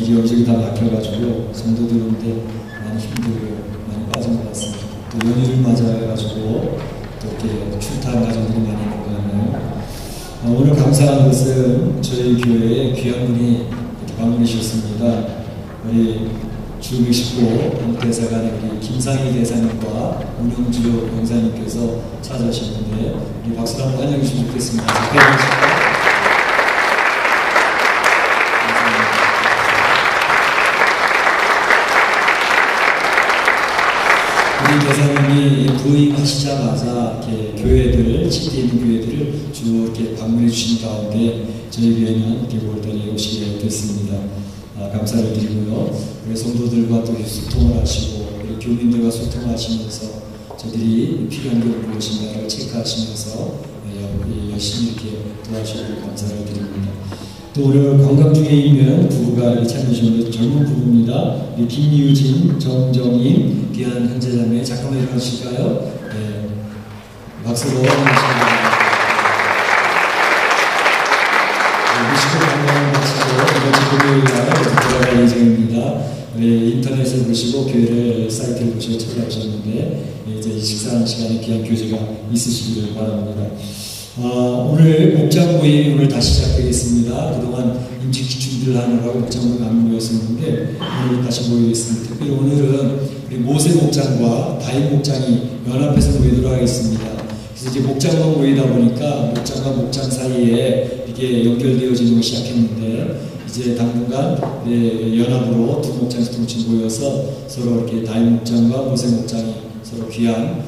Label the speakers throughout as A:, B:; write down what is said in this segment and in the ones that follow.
A: 길이 여기저기 다 막혀가지고 성도들 오는데 많이 힘들고 많이 빠진 것 같습니다. 또 연휴를 맞아가지고 또 이렇게 출타한 가정들이 많이 있는 것 같네요. 오늘 감사한 것은 저희 교회에 귀한 분이 이렇게 방문해 주셨습니다. 우리 주119 대사관의 우리 김상희 대사님과 운영주 영사님께서 찾아오셨는데 우리 박수로 한번 환영해 주시면 좋겠습니다. 우리 대사님이 부임하시자마자 이렇게 교회들을, 지대에 있는 교회들을 주 이렇게 방문해 주신 가운데 저희 교회는 이렇게 5월달에 오시게 됐습니다. 감사를 드리고요. 우리 성도들과 또 소통을 하시고 우리 교민들과 소통하시면서 저들이 필요한 게 무엇인가를 체크하시면서 열심히 이렇게 도와주시고 감사를 드립니다. 또 오늘 관광 중에 있는 부부가 참여해 주셨는데 젊은 부부입니다. 김유진, 정정임, 귀한 형제자매 잠깐만 일어나실까요? 네. 박수로 환영하십니다. 관광을 마치고 이번 금요일날 돌아갈 예정입니다. 인터넷을 보시고 교회를 사이트를 보시고 찾아오셨는데 이제 이 식사하는 시간에 귀한 교제가 있으시기를 바랍니다. 오늘 목장 모임 오늘 다시 시작되겠습니다. 그동안 임직 준비를 하느라고 목장 모임 안 모였었는데 오늘 다시 모이겠습니다. 특별히 오늘은 우리 모세 목장과 다윗 목장이 연합해서 모이도록 하겠습니다. 그래서 이제 목장만 모이다 보니까 목장과 목장 사이에 이게 연결되어지는 시작했는데 이제 당분간 연합으로 두 목장에서 동시 모여서 서로 이렇게 다윗 목장과 모세 목장이 서로 귀한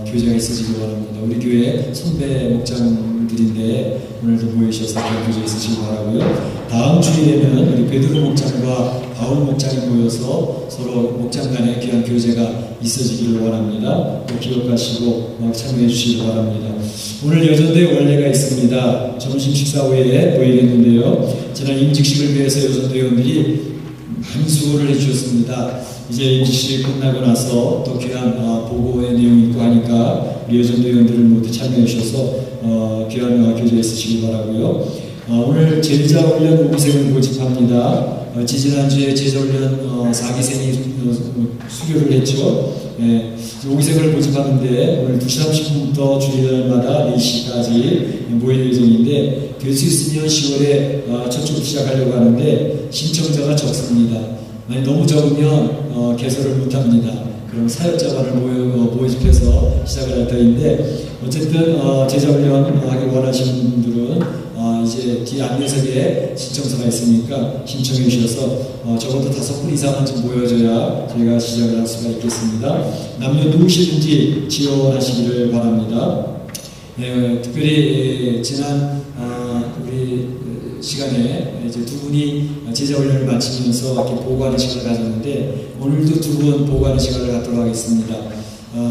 A: 교제가 있으시기 바랍니다. 우리 교회 선배 목장들인데 오늘도 모이셔서 교제 있으시기 바라고요. 다음 주일에는 우리 베드로 목장과 바울 목장이 모여서 서로 목장 간의 귀한 교제가 있어지기를 원합니다. 기억하시고 참여해 주시기 바랍니다. 오늘 여전도에 원례가 있습니다. 점심 식사 후에 모이겠는데요. 지난 임직식을 위해서 여전도 회원들이 많은 수고를 해주셨습니다. 이제 임직식이 끝나고 나서 또 귀한 보고의 내용이 있고 하니까 우리 여전도 회원들을 모두 참여해 주셔서 귀한 교제 있으시기 바라고요. 오늘 제자훈련 우기생을 모집합니다. 지지난주에 제자훈련 4기생이 수료를 했죠. 우기생을 모집하는데 오늘 2시 30분부터 주일날마다 4시까지 모일 예정인데 될 수 있으면 10월에 첫 주부터 시작하려고 하는데 신청자가 적습니다. 너무 적으면 개설을 못합니다. 그럼 사역자만을 모집해서 시작을 할 터인데 어쨌든 제자훈련 하기 원하시는 분들은 이제 뒤 안내석에 신청서가 있으니까 신청해 주셔서 적어도 5분 이상은 좀 모여줘야 저희가 시작을 할 수가 있겠습니다. 남녀 누구시든지 지원하시기를 바랍니다. 특별히 지난 우리 시간에 이제 두 분이 제자훈련을 마치면서 이렇게 보고하는 시간을 가졌는데 오늘도 두 분 보고하는 시간을 갖도록 하겠습니다.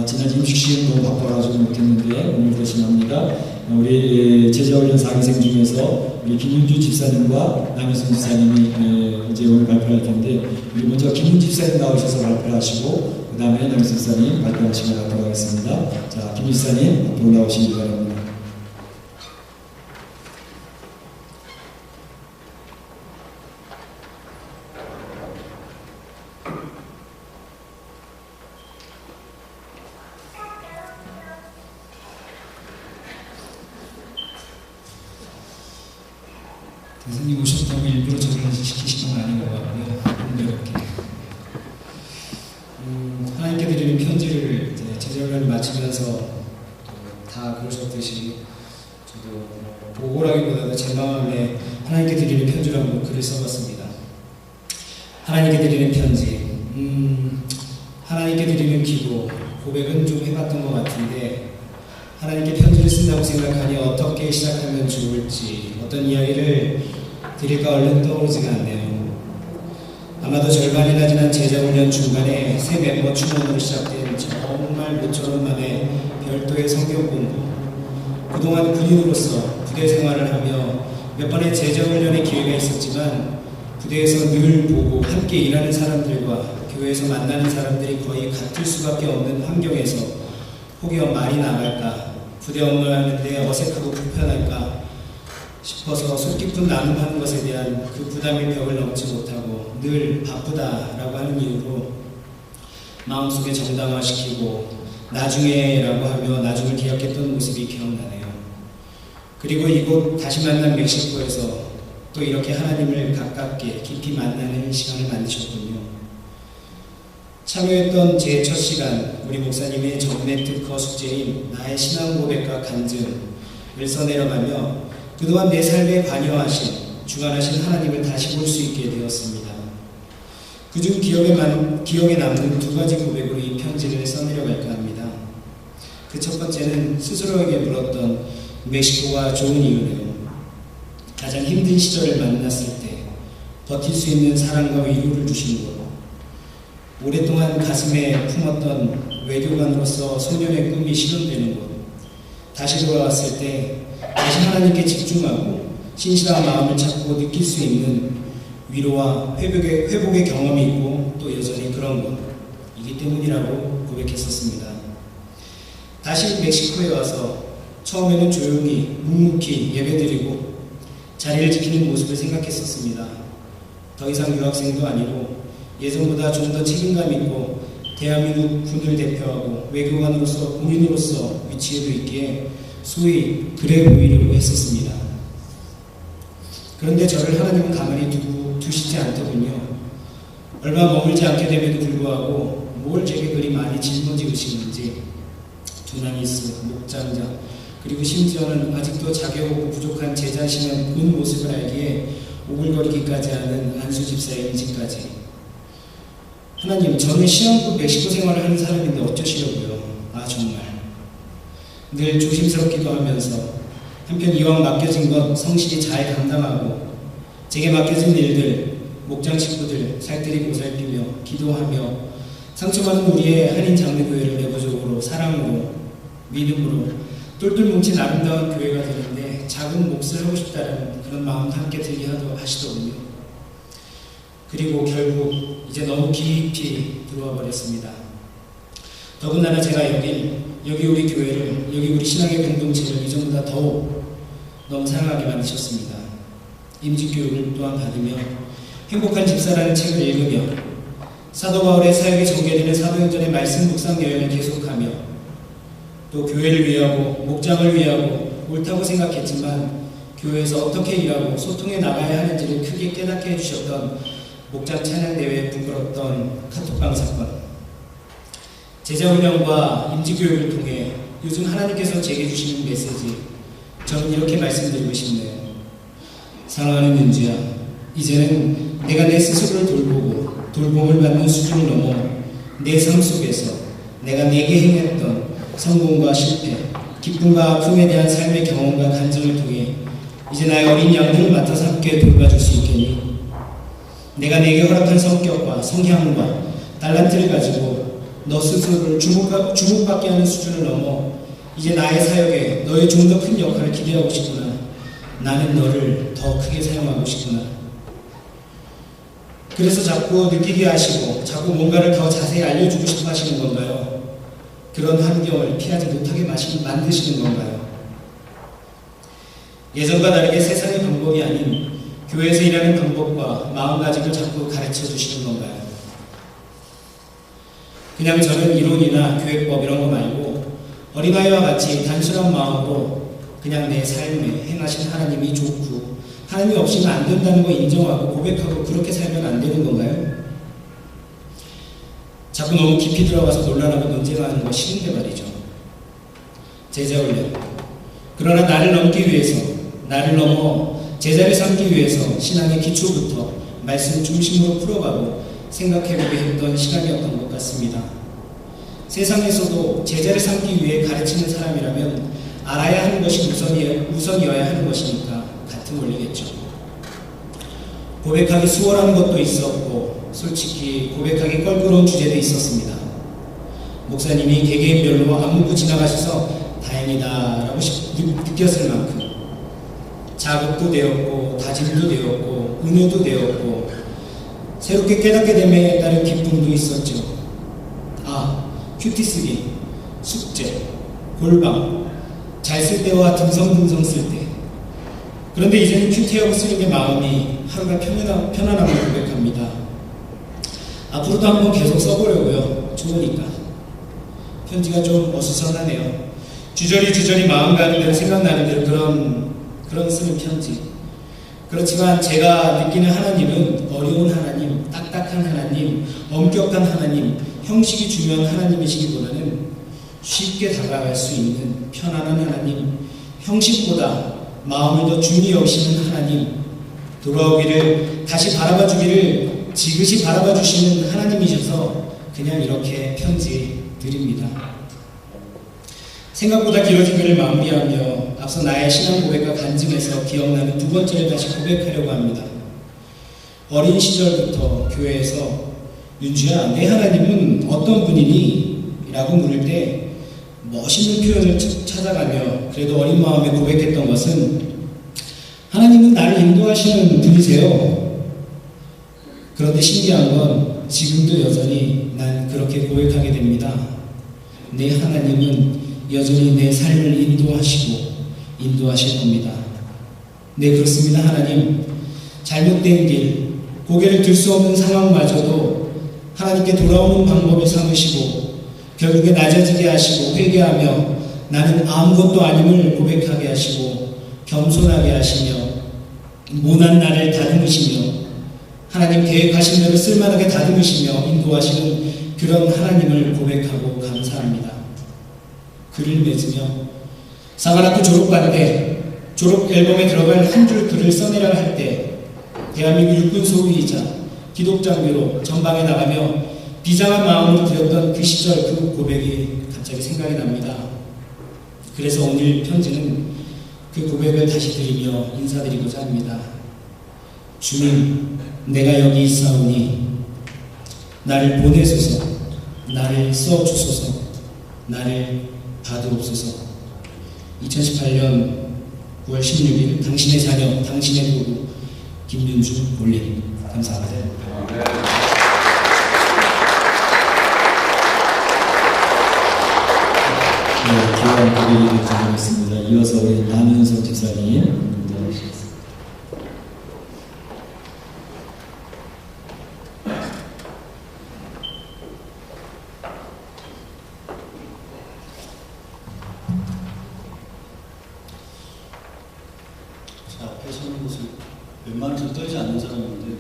A: 지난 임직식은 너무 바빠가지고 못했는데 오늘 대신합니다. 우리 제자훈련 4기생 중에서 우리 김윤주 집사님과 남현성 집사님이 이제 오늘 발표할 텐데 우리 먼저 김윤주 집사님 나오셔서 발표를 하시고 그 다음에 남현성 집사님 발표할 시간을 갖도록 하겠습니다. 자, 김 집사님 앞으로 나오시기 바랍니다.
B: 대선님 오셨다고 일부러 저를 시키신 건 아닌 것 같고요. 공교롭게 하나님께 드리는 편지를 제자훈련을 마치면서 다 그러셨듯이 저도 보고라기보다도 제 마음에 하나님께 드리는 편지라고 글을 써봤습니다. 하나님께 드리는 편지, 하나님께 드리는 기도, 고백은 좀 해봤던 것 같은데 하나님께 편지를 쓴다고 생각하니 어떻게 시작하면 좋을지 어떤 이야기를 드릴까 얼른 떠오르지가 않네요. 아마도 절반이나 지난 제자훈련 중간에 새 멤버 충원으로 시작된 정말 몇천원 만에 별도의 성경 공부, 그동안 군인으로서 부대 생활을 하며 몇 번의 제자훈련의 기회가 있었지만 부대에서 늘 보고 함께 일하는 사람들과 교회에서 만나는 사람들이 거의 같을 수밖에 없는 환경에서 혹여 말이 나갈까, 부대 업무를 하는데 어색하고 불편할까 싶어서 속 깊은 나눔하는 것에 대한 그 부담의 벽을 넘지 못하고 늘 바쁘다라고 하는 이유로 마음속에 정당화시키고 나중에라고 하며 나중을 기약했던 모습이 기억나네요. 그리고 이곳 다시 만난 멕시코에서 또 이렇게 하나님을 가깝게 깊이 만나는 시간을 만드셨군요. 참여했던 제 첫 시간, 우리 목사님의 전매 특허 숙제인 나의 신앙 고백과 간증을 써내려가며 그동안 내 삶에 관여하신, 주관하신 하나님을 다시 볼 수 있게 되었습니다. 그중 기억에 남는 두 가지 고백으로 이 편지를 써내려갈까 합니다. 그 첫 번째는 스스로에게 물었던 멕시코가 좋은 이유네요. 가장 힘든 시절을 만났을 때 버틸 수 있는 사랑과 위로를 주시는 것, 오랫동안 가슴에 품었던 외교관으로서 소년의 꿈이 실현되는 것, 다시 돌아왔을 때 다시 하나님께 집중하고 신실한 마음을 찾고 느낄 수 있는 위로와 회복의 경험이 있고 또 여전히 그런 것이기 때문이라고 고백했었습니다. 다시 멕시코에 와서 처음에는 조용히 묵묵히 예배드리고 자리를 지키는 모습을 생각했었습니다. 더 이상 유학생도 아니고 예전보다 좀 더 책임감 있고 대한민국 군을 대표하고 외교관으로서 국민으로서 위치에도 있기에 소위 그래 보이려고 했었습니다. 그런데 저를 하나님은 가만히 두시지 않더군요. 얼마 머물지 않게 됨에도 불구하고 뭘 제게 그리 많이 짊어지시는지 두나미스, 목장자, 그리고 심지어는 아직도 자격 없고 부족한 제 자신의 본 모습을 알기에 오글거리기까지 하는 안수 집사의 임직까지. 하나님, 저는 신앙국 멕시코 생활을 하는 사람인데 어쩌시려고요? 아, 정말. 늘 조심스럽기도 하면서 한편 이왕 맡겨진 것 성실히 잘 감당하고 제게 맡겨진 일들, 목장 식구들 살뜰히 보살피며 기도하며 상처받은 우리의 한인 장로교회를 내부적으로 사랑으로 믿음으로 똘똘 뭉친 아름다운 교회가 되는데 작은 몫을 하고 싶다는 그런 마음도 함께 들게 하시더군요. 그리고 결국 이제 너무 깊이 들어와 버렸습니다. 더군다나 제가 여기 우리 교회를, 여기 우리 신앙의 공동체를 이전보다 더욱 너무 사랑하게 만드셨습니다. 임직교육을 또한 받으며 행복한 집사라는 책을 읽으며 사도 바울의 사역이 전개되는 사도행전의 말씀 묵상 여행을 계속하며 또 교회를 위하고 목장을 위하고 옳다고 생각했지만 교회에서 어떻게 일하고 소통해 나가야 하는지를 크게 깨닫게 해주셨던 목장 찬양대회에 부끄럽던 카톡방 사건, 제자훈련과 임직교육을 통해 요즘 하나님께서 제게 주시는 메시지, 저는 이렇게 말씀드리고 싶네요. 사랑하는 윤주야, 이제는 내가 내 스스로를 돌보고 돌봄을 받는 수준을 넘어 내 삶 속에서 내가 내게 행했던 성공과 실패, 기쁨과 아픔에 대한 삶의 경험과 간증을 통해 이제 나의 어린 양들을 맡아서 함께 돌봐줄 수 있겠니? 내가 내게 허락한 성격과 성향과 달란트를 가지고 너 스스로를 주목받게 하는 수준을 넘어 이제 나의 사역에 너의 좀 더 큰 역할을 기대하고 싶구나. 나는 너를 더 크게 사용하고 싶구나. 그래서 자꾸 느끼게 하시고 자꾸 뭔가를 더 자세히 알려주고 싶어 하시는 건가요? 그런 환경을 피하지 못하게 만드시는 건가요? 예전과 다르게 세상의 방법이 아닌 교회에서 일하는 방법과 마음가짐을 자꾸 가르쳐 주시는 건가요? 그냥 저는 이론이나 교회법 이런 거 말고 어린아이와 같이 단순한 마음으로 그냥 내 삶에 행하신 하나님이 좋고 하나님이 없이는 안 된다는 거 인정하고 고백하고 그렇게 살면 안 되는 건가요? 자꾸 너무 깊이 들어가서 논란하고 논쟁하는 거 싫은데 말이죠. 제자훈련. 그러나 나를 넘기 위해서, 나를 넘어 제자를 삼기 위해서 신앙의 기초부터 말씀 중심으로 풀어가고 생각해보게 했던 시간이었던 것 같습니다. 세상에서도 제자를 삼기 위해 가르치는 사람이라면 알아야 하는 것이 우선이어야 하는 것이니까 같은 원리겠죠. 고백하기 수월한 것도 있었고 솔직히 고백하기 껄끄러운 주제도 있었습니다. 목사님이 개개인별로 안무고 지나가셔서 다행이다 라고 느꼈을 만큼 자극도 되었고 다짐도 되었고 은혜도 되었고 새롭게 깨닫게 됨에 따른 기쁨도 있었죠. 아, 큐티 쓰기, 숙제, 골방, 잘 쓸 때와 듬성듬성 쓸 때, 그런데 이제는 큐티하고 쓰는 게 마음이 하루가 편안함을 고백합니다. 앞으로도 한번 계속 써보려고요. 좋으니까. 편지가 좀 어수선하네요. 주저리 마음 가는 대로 생각나는 대로 그런 쓰는 편지. 그렇지만 제가 느끼는 하나님은 어려운 하나님, 딱딱한 하나님, 엄격한 하나님, 형식이 중요한 하나님이시기보다는 쉽게 다가갈 수 있는 편안한 하나님, 형식보다 마음을 더 중히 여기시는 하나님, 돌아오기를 다시 바라봐주기를 지그시 바라봐주시는 하나님이셔서 그냥 이렇게 편지 드립니다. 생각보다 길어진 글을 마무리하며 앞서 나의 신앙 고백과 간증에서 기억나는 두 번째를 다시 고백하려고 합니다. 어린 시절부터 교회에서 윤주야, 내 하나님은 어떤 분이니? 라고 물을 때 멋있는 표현을 찾아가며 그래도 어린 마음에 고백했던 것은 하나님은 나를 인도하시는 분이세요. 그런데 신기한 건 지금도 여전히 난 그렇게 고백하게 됩니다. 내 하나님은 여전히 내 삶을 인도하실 겁니다. 네, 그렇습니다. 하나님, 잘못된 길, 고개를 들 수 없는 상황마저도 하나님께 돌아오는 방법을 삼으시고 결국에 낮아지게 하시고 회개하며 나는 아무것도 아님을 고백하게 하시고 겸손하게 하시며 모난 나를 다듬으시며 하나님 계획하신 대로 쓸만하게 다듬으시며 인도하시는 그런 하나님을 고백하고 감사합니다. 글을 맺으며 사관학교 졸업반 때 졸업 앨범에 들어갈 한 줄 글을 써내려 할 때 대한민국 육군 소위이자 기독장교로 전방에 나가며 비장한 마음으로 드렸던 그 시절 그 고백이 갑자기 생각이 납니다. 그래서 오늘 편지는 그 고백을 다시 드리며 인사드리고자 합니다. 주님, 내가 여기 있사오니 나를 보내소서, 나를 써주소서, 나를 받으옵소서. 2018년 9월 16일 당신의 자녀, 당신의 부부 김윤주 올림. 감사합니다.
A: 네, 귀한 고백을 전하겠습니다. 이어서 우리 남윤석 집사님 인도하시겠습니다.
C: 자, 앞에 서는 곳을 웬만해서 떨지 않는 사람인데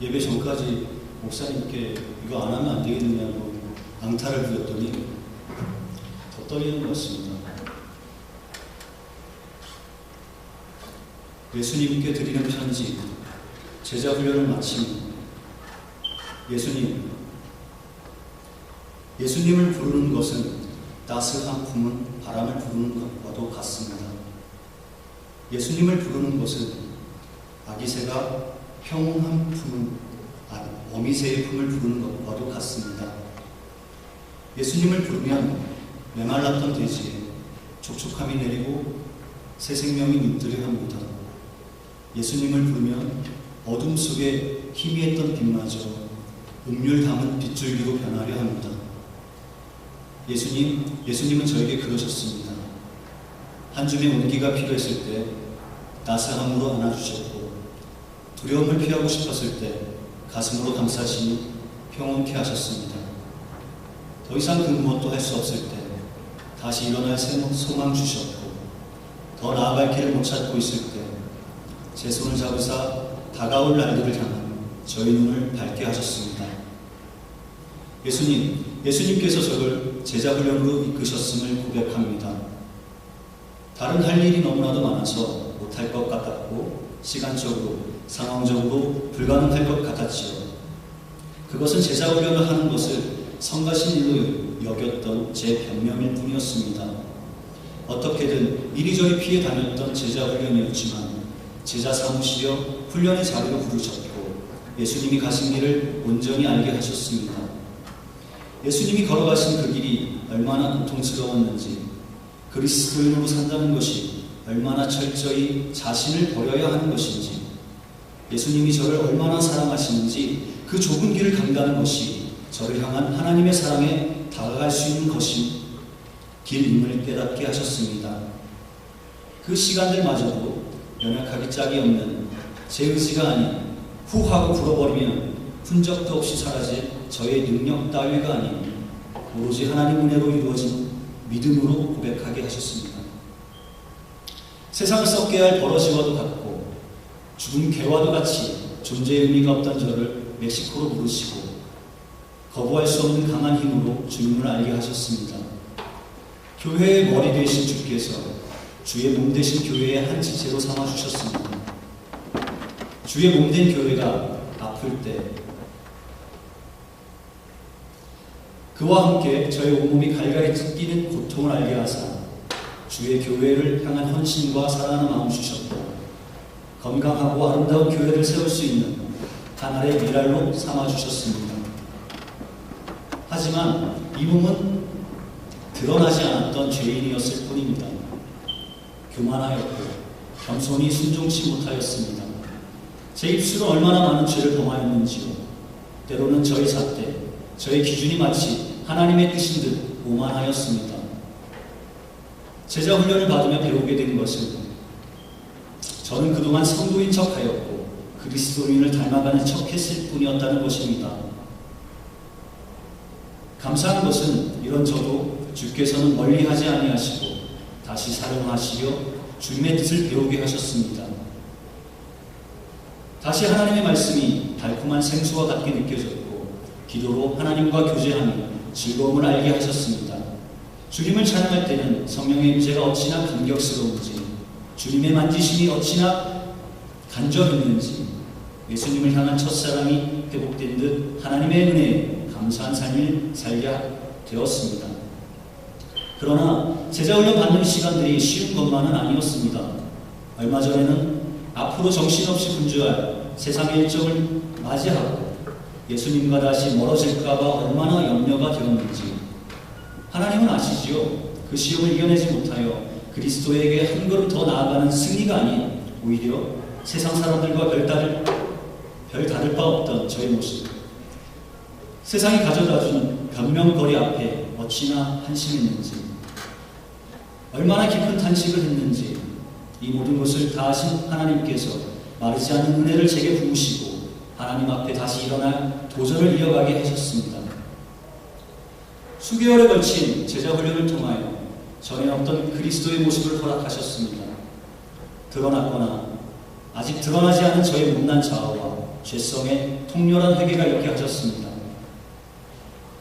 C: 예배 전까지 목사님께 이거 안 하면 안 되겠느냐고 앙탈을 부렸더니 더 떨리는 것 같습니다. 예수님께 드리는 편지, 제자 훈련을 마치면 예수님을 부르는 것은 따스한 품은 바람을 부르는 것과도 같습니다. 예수님을 부르는 것은 아기새가 평온한 품은 어미새의 품을 부르는 것과도 같습니다. 예수님을 부르면 메말랐던 대지에 촉촉함이 내리고 새 생명이 잎들여 합니다. 예수님을 부르면 어둠 속에 희미했던 빛마저 음률 담은 빗줄기로 변하려 합니다. 예수님은 저에게 그러셨습니다. 한 줌의 온기가 필요했을 때 따스함으로 안아주셨고 두려움을 피하고 싶었을 때 가슴으로 감싸시니 평온케 하셨습니다. 더 이상 그 무엇도 할 수 없을 때 다시 일어날 소망 주셨고 더 나아갈 길을 못 찾고 있을 때 제 손을 잡으사 다가올 날들을 향한 저희 눈을 밝게 하셨습니다. 예수님께서 저를 제자훈련으로 이끄셨음을 고백합니다. 다른 할 일이 너무나도 많아서 못할 것 같았고 시간적으로, 상황적으로 불가능할 것 같았지요. 그것은 제자훈련을 하는 것을 성가신 일로 여겼던 제 변명일 뿐이었습니다. 어떻게든 이리저리 피해 다녔던 제자훈련이었지만 제자 삼으시려 훈련의 자리로 부르셨고 예수님이 가신 길을 온전히 알게 하셨습니다. 예수님이 걸어가신 그 길이 얼마나 고통스러웠는지, 그리스도인으로 산다는 것이 얼마나 철저히 자신을 버려야 하는 것인지, 예수님이 저를 얼마나 사랑하시는지 그 좁은 길을 간다는 것이 저를 향한 하나님의 사랑에 다가갈 수 있는 것인 길임을 깨닫게 하셨습니다. 그 시간들마저도 연약하기 짝이 없는 제 의지가 아닌 후 하고 불어버리면 흔적도 없이 사라질 저의 능력 따위가 아닌 오로지 하나님 은혜로 이루어진 믿음으로 고백하게 하셨습니다. 세상을 썩게 할 버러지와도 같고 죽은 개와도 같이 존재의 의미가 없던 저를 멕시코로 부르시고 거부할 수 없는 강한 힘으로 주님을 알게 하셨습니다. 교회의 머리 되신 주께서 주의 몸 되신 교회의 한 지체로 삼아주셨습니다. 주의 몸 된 교회가 아플 때 그와 함께 저의 온몸이 갈갈이 찢기는 고통을 알게 하사 주의 교회를 향한 헌신과 사랑하는 마음 주셨고 건강하고 아름다운 교회를 세울 수 있는 하나의 미랄로 삼아주셨습니다. 하지만 이 몸은 드러나지 않았던 죄인이었을 뿐입니다. 교만하였고 겸손히 순종치 못하였습니다. 제 입술은 얼마나 많은 죄를 범하였는지요. 때로는 저의 잣대, 저의 기준이 마치 하나님의 뜻인 듯 오만하였습니다. 제자 훈련을 받으며 배우게 된 것은 저는 그동안 성도인 척하였고 그리스도인을 닮아가는 척했을 뿐이었다는 것입니다. 감사한 것은 이런 저도 주께서는 멀리하지 아니하시고 다시 사랑하시려 주님의 뜻을 배우게 하셨습니다. 다시 하나님의 말씀이 달콤한 생수와 같게 느껴졌고 기도로 하나님과 교제하며 즐거움을 알게 하셨습니다. 주님을 찬양할 때는 성령의 임재가 어찌나 감격스러운지 주님의 만지심이 어찌나 간절했는지 예수님을 향한 첫사랑이 회복된 듯 하나님의 은혜에 감사한 삶을 살게 되었습니다. 그러나 제자훈련 받는 시간들이 쉬운 것만은 아니었습니다. 얼마 전에는 앞으로 정신없이 분주할 세상의 일정을 맞이하고 예수님과 다시 멀어질까봐 얼마나 염려가 되었는지 하나님은 아시지요. 그 시험을 이겨내지 못하여 그리스도에게 한 걸음 더 나아가는 승리가 아닌 오히려 세상 사람들과 별 다를 바 없던 저의 모습, 세상이 가져다준 변명거리 앞에 어찌나 한심했는지, 얼마나 깊은 탄식을 했는지 이 모든 것을 다 하신 하나님께서 마르지 않는 은혜를 제게 부으시고 하나님 앞에 다시 일어나 도전을 이어가게 하셨습니다. 수개월에 걸친 제자훈련을 통하여 전에 없던 그리스도의 모습을 허락하셨습니다. 드러났거나 아직 드러나지 않은 저의 못난 자아와 죄성의 통렬한 회개가 있게 하셨습니다.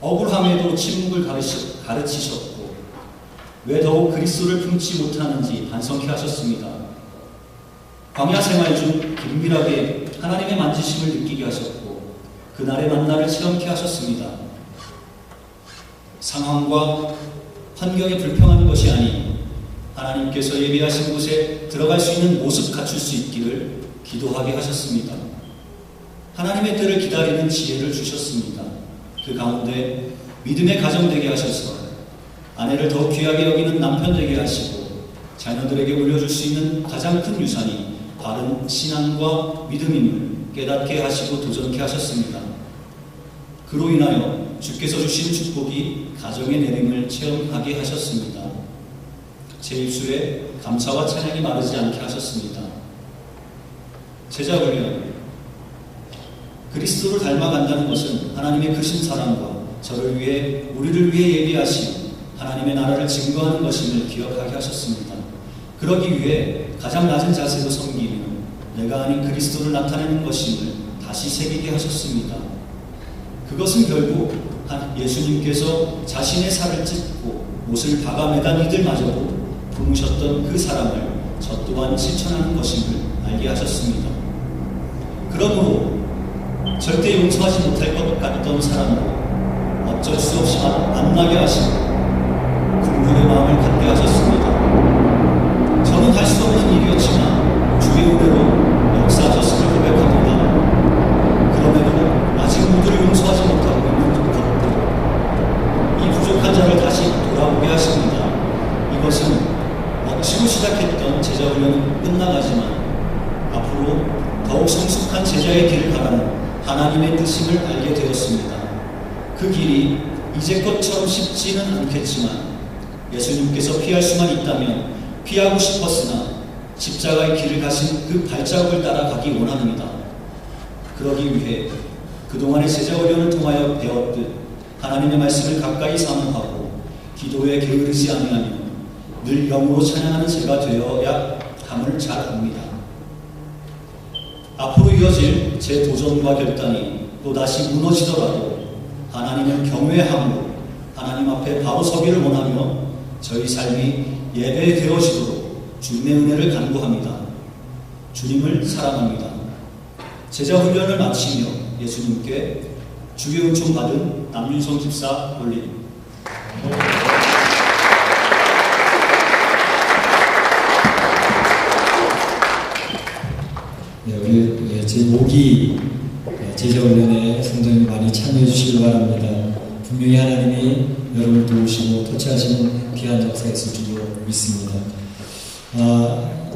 C: 억울함에도 침묵을 가르치셨고 왜 더욱 그리스도를 품지 못하는지 반성케 하셨습니다. 광야 생활 중 긴밀하게 하나님의 만지심을 느끼게 하셨고 그날의 만나를 체험케 하셨습니다. 상황과 환경이 불평한 것이 아닌 하나님께서 예비하신 곳에 들어갈 수 있는 모습 갖출 수 있기를 기도하게 하셨습니다. 하나님의 때를 기다리는 지혜를 주셨습니다. 그 가운데 믿음의 가정 되게 하셔서 아내를 더욱 귀하게 여기는 남편 되게 하시고 자녀들에게 물려줄 수 있는 가장 큰 유산이 바른 신앙과 믿음임을 깨닫게 하시고 도전케 하셨습니다. 그로 인하여 주께서 주신 축복이 가정의 내림을 체험하게 하셨습니다. 제 입술에 감사와 찬양이 마르지 않게 하셨습니다. 제자훈련, 그리스도를 닮아간다는 것은 하나님의 크신 사랑과 저를 위해 우리를 위해 예비하신 하나님의 나라를 증거하는 것임을 기억하게 하셨습니다. 그러기 위해 가장 낮은 자세로 섬기며 내가 아닌 그리스도를 나타내는 것임을 다시 새기게 하셨습니다. 그것은 결국 예수님께서 자신의 살을 찢고 옷을 박아매단 이들마저도 품으셨던 그 사랑을 저 또한 실천하는 것임을 알게 하셨습니다. 그러므로 절대 용서하지 못할 것 같던 사람으로 어쩔 수 없이 만나게 하시고 국률의 마음을 갖게 하셨습니다. 저는 할 수 없는 일이었지만 주의 은혜로 역사하셨음을 고백합니다. 그럼에도 아직 모두를 용서하지 못하고 있는 것들, 이 부족한 자를 다시 돌아보게 하십니다. 이것은 억지로 시작했던 제자훈련은 끝나가지만 앞으로 더욱 성숙한 제자의 길을 가라는 하나님의 뜻임을 알게 되었습니다. 그 길이 이제껏처럼 쉽지는 않겠지만 예수님께서 피할 수만 있다면 피하고 싶었으나 십자가의 길을 가신 그 발자국을 따라가기 원합니다. 그러기 위해 그동안의 제자 훈련을 통하여 배웠듯 하나님의 말씀을 가까이 사모하고 기도에 게으르지 아니하며 늘 영으로 찬양하는 제가 되어야 함을 잘 압니다. 앞으로 이어질 제 도전과 결단이 또다시 무너지더라도 하나님을 경외함으로 하나님 앞에 바로 서기를 원하며 저희 삶이 예배되어지도록 주님의 은혜를 간구합니다. 주님을 사랑합니다. 제자 훈련을 마치며 예수님께 주의 은총 받은 남윤성 집사 올림.
A: 네, 우리 제5기 제자훈련에 성도님 많이 참여해 주시기 바랍니다. 분명히 하나님이 여러분을 도우시고 터치하시는 귀한 역사 있을 줄로 믿습니다.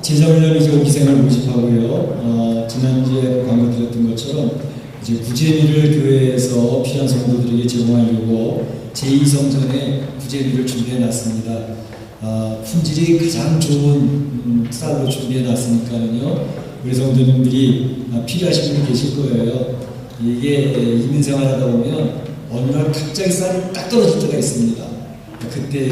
A: 제자훈련 이제 5기생을 모집하고요. 지난주에 광고 드렸던 것처럼 이제 구제비를 교회에서 필요한 성도들에게 제공하려고 제2성전에 구제비를 준비해 놨습니다. 품질이 가장 좋은 쌀로 준비해 놨으니까요. 우리 성도님들이 필요하신 분이 계실 거예요. 이게 있는 생활하다 보면 어느 날 갑자기 쌀이 딱 떨어질 때가 있습니다. 그때